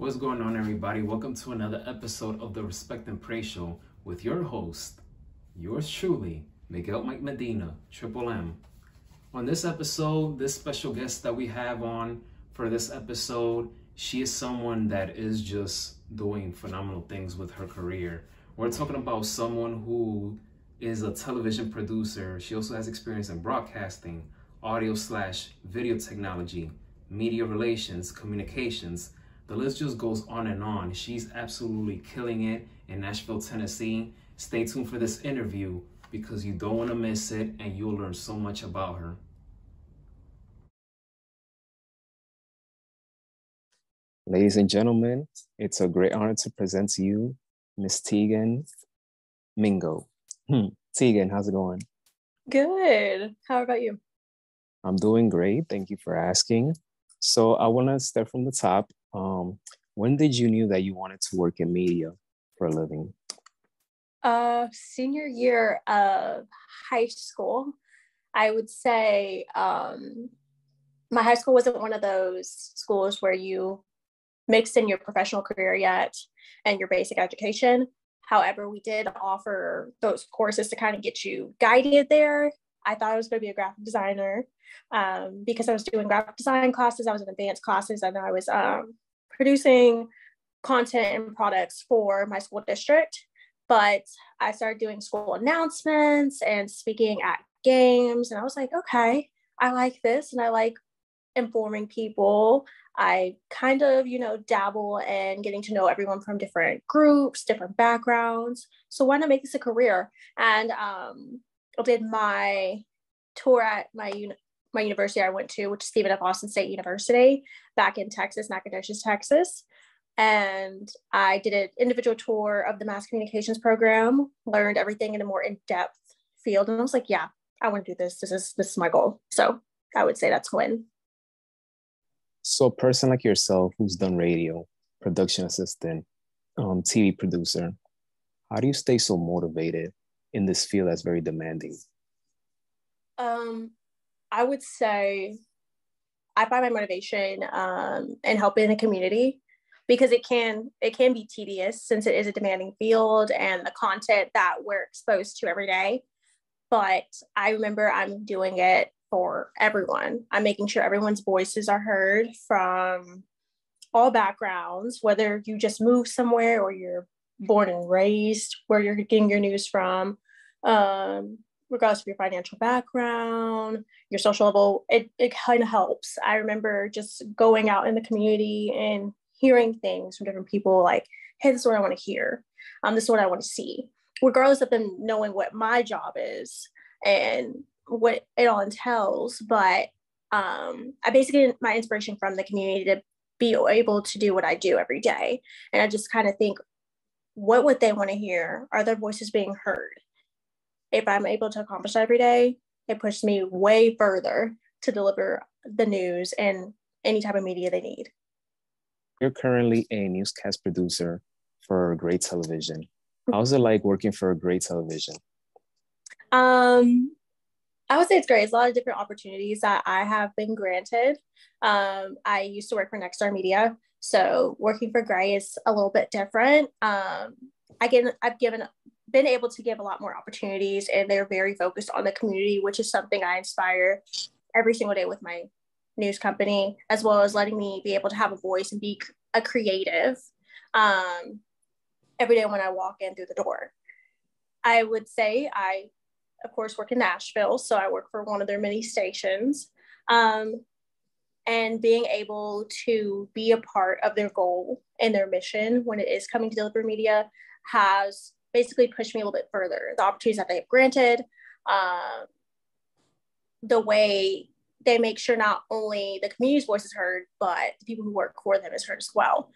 What's going on, everybody? Welcome to another episode of the Respect and Pray Show with your host, yours truly, Miguel Mike Medina, Triple M. On this episode, this special guest that we have on for this episode, she is someone that is just doing phenomenal things with her career. We're talking about someone who is a television producer. She also has experience in broadcasting, audio/video technology, media relations, communications. The list just goes on and on. She's absolutely killing it in Nashville, Tennessee. Stay tuned for this interview because you don't want to miss it and you'll learn so much about her. Ladies and gentlemen, it's a great honor to present to you Miss Tegan Mingo. Tegan, how's it going? Good. How about you? I'm doing great. Thank you for asking. So I want to start from the top. When did you knew that you wanted to work in media for a living? Senior year of high school. I would say my high school wasn't one of those schools where you mixed in your professional career yet and your basic education. However, we did offer those courses to kind of get you guided there. I thought I was going to be a graphic designer because I was doing graphic design classes. I was in advanced classes and I was producing content and products for my school district. But I started doing school announcements and speaking at games. And I was like, okay, I like this and I like informing people. I kind of, dabble in getting to know everyone from different groups, different backgrounds. So why not make this a career? And I did my tour at my university I went to, which is Stephen F. Austin State University back in Texas, Nacogdoches, Texas. And I did an individual tour of the mass communications program, learned everything in a more in-depth field. And I was like, yeah, I want to do this. This is my goal. So I would say that's when. So a person like yourself who's done radio, production assistant, TV producer, how do you stay so motivated in this field that's very demanding? I would say I find my motivation in helping the community because it can be tedious since it is a demanding field and the content that we're exposed to every day. But I remember I'm doing it for everyone. I'm making sure everyone's voices are heard from all backgrounds, whether you just moved somewhere or you're born and raised, where you're getting your news from, regardless of your financial background, your social level, it kind of helps. I remember just going out in the community and hearing things from different people like, hey, this is what I want to hear. This is what I want to see, regardless of them knowing what my job is and what it all entails. But I basically get my inspiration from the community to be able to do what I do every day. And I just kind of think, what would they want to hear? Are their voices being heard? If I'm able to accomplish that every day, it pushes me way further to deliver the news and any type of media they need. You're currently a newscast producer for Great Television. How's it like working for Great Television? I would say it's great. It's a lot of different opportunities that I have been granted. I used to work for Nexstar Media, so working for Gray is a little bit different. I've been able to give a lot more opportunities, and they're very focused on the community, which is something I inspire every single day with my news company, as well as letting me be able to have a voice and be a creative every day when I walk in through the door. I would say I, of course, work in Nashville, so I work for one of their many stations. And being able to be a part of their goal and their mission when it is coming to deliver media has basically pushed me a little bit further. The opportunities that they have granted, the way they make sure not only the community's voice is heard, but the people who work for them is heard as well.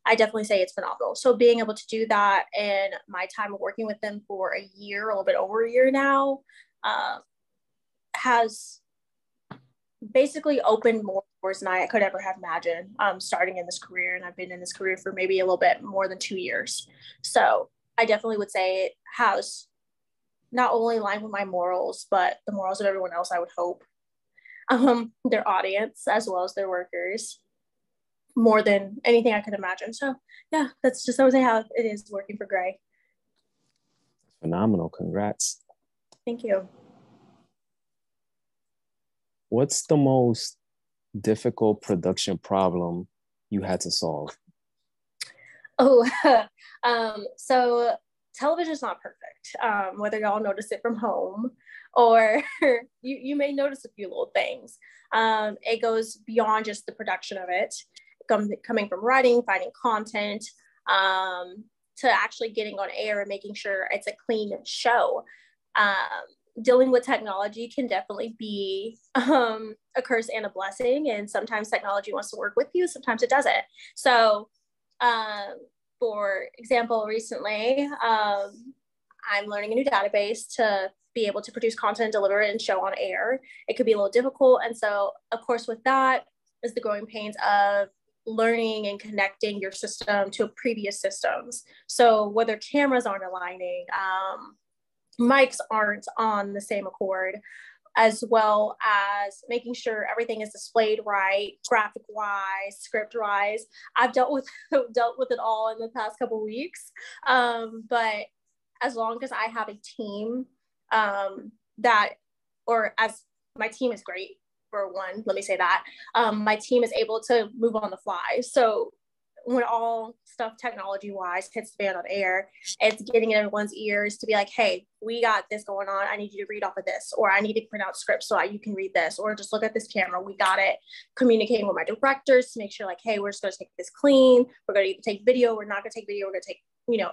I definitely say it's phenomenal. So being able to do that and my time of working with them for a year, a little bit over a year now, has basically opened more doors than I could ever have imagined starting in this career. And I've been in this career for maybe a little bit more than 2 years. So I definitely would say it has not only aligned with my morals, but the morals of everyone else, I would hope, their audience, as well as their workers. more than anything I could imagine. So yeah, that's just, I would say, how it is working for Gray. Phenomenal. Congrats. Thank you. What's the most difficult production problem you had to solve? Oh, so television is not perfect. Whether y'all notice it from home or you may notice a few little things. It goes beyond just the production of it, coming from writing, finding content, to actually getting on air and making sure it's a clean show. Dealing with technology can definitely be a curse and a blessing. And sometimes technology wants to work with you, sometimes it doesn't. So for example, recently, I'm learning a new database to be able to produce content, deliver it, and show on air. It could be a little difficult. And so, of course, with that is the growing pains of learning and connecting your system to previous systems. So whether cameras aren't aligning, mics aren't on the same accord, as well as making sure everything is displayed right, graphic wise, script wise. I've dealt with it all in the past couple of weeks. But as long as I have a team as my team is great, for one, let me say that. My team is able to move on the fly. So when all stuff technology-wise hits the fan on air, it's getting in everyone's ears to be like, hey, we got this going on. I need you to read off of this, or I need to print out scripts so you can read this, or just look at this camera. We got it. Communicating with my directors to make sure like, hey, we're just going to take this clean. We're going to either take video. We're not going to take video. We're going to take,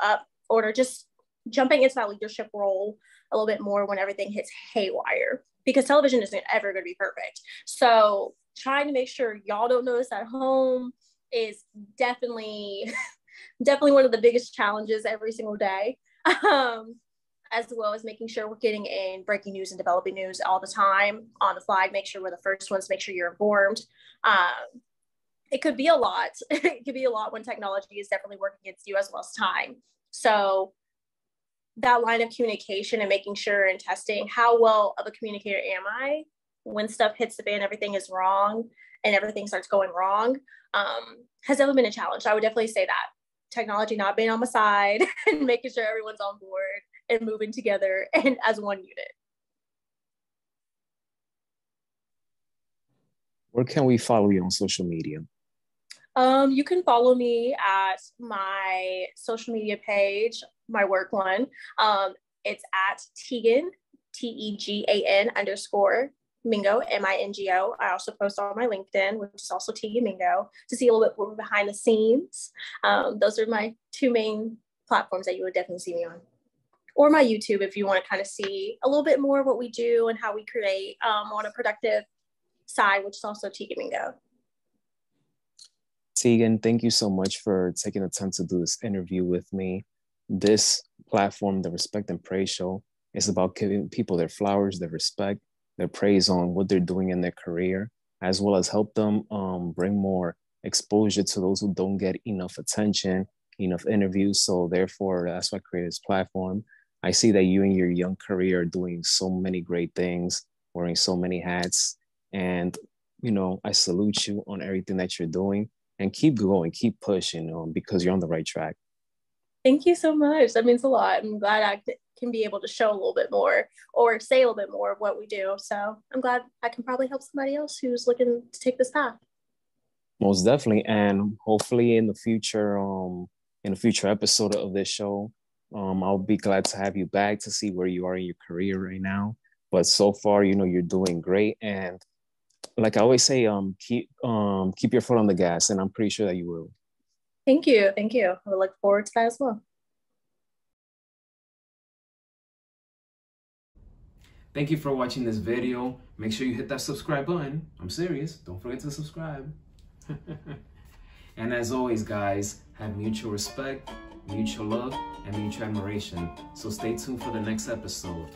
up order, just jumping into that leadership role a little bit more when everything hits haywire, because television isn't ever going to be perfect. So trying to make sure y'all don't notice at home is definitely one of the biggest challenges every single day, as well as making sure we're getting in breaking news and developing news all the time on the fly. Make sure we're the first ones, make sure you're informed. It could be a lot. It could be a lot when technology is definitely working against you, as well as time. So that line of communication and making sure and testing how well of a communicator am I when stuff hits the fan, everything is wrong and everything starts going wrong, has definitely been a challenge. I would definitely say that technology not being on my side and making sure everyone's on board and moving together and as one unit. Where can we follow you on social media? You can follow me at my social media page, my work one. It's at Tegan, TEGAN _ Mingo, MINGO. I also post on my LinkedIn, which is also Tegan Mingo, to see a little bit more behind the scenes. Those are my two main platforms that you would definitely see me on. Or my YouTube, if you want to kind of see a little bit more of what we do and how we create on a productive side, which is also Tegan Mingo. Tegan, thank you so much for taking the time to do this interview with me. This platform, the Respect and Praise Show, is about giving people their flowers, their respect, their praise on what they're doing in their career, as well as help them bring more exposure to those who don't get enough attention, enough interviews. So therefore, that's why I created this platform. I see that you in your young career are doing so many great things, wearing so many hats. And, I salute you on everything that you're doing, and keep going, keep pushing, because you're on the right track. Thank you so much. That means a lot. I'm glad I can be able to show a little bit more or say a little bit more of what we do. So I'm glad I can probably help somebody else who's looking to take this path. Most definitely. And hopefully in the future episode of this show, I'll be glad to have you back to see where you are in your career right now. But so far, you're doing great. And like I always say, keep your foot on the gas, and I'm pretty sure that you will. Thank you. Thank you. I look forward to that as well. Thank you for watching this video. Make sure you hit that subscribe button. I'm serious. Don't forget to subscribe. And as always, guys, have mutual respect, mutual love, and mutual admiration. So stay tuned for the next episode.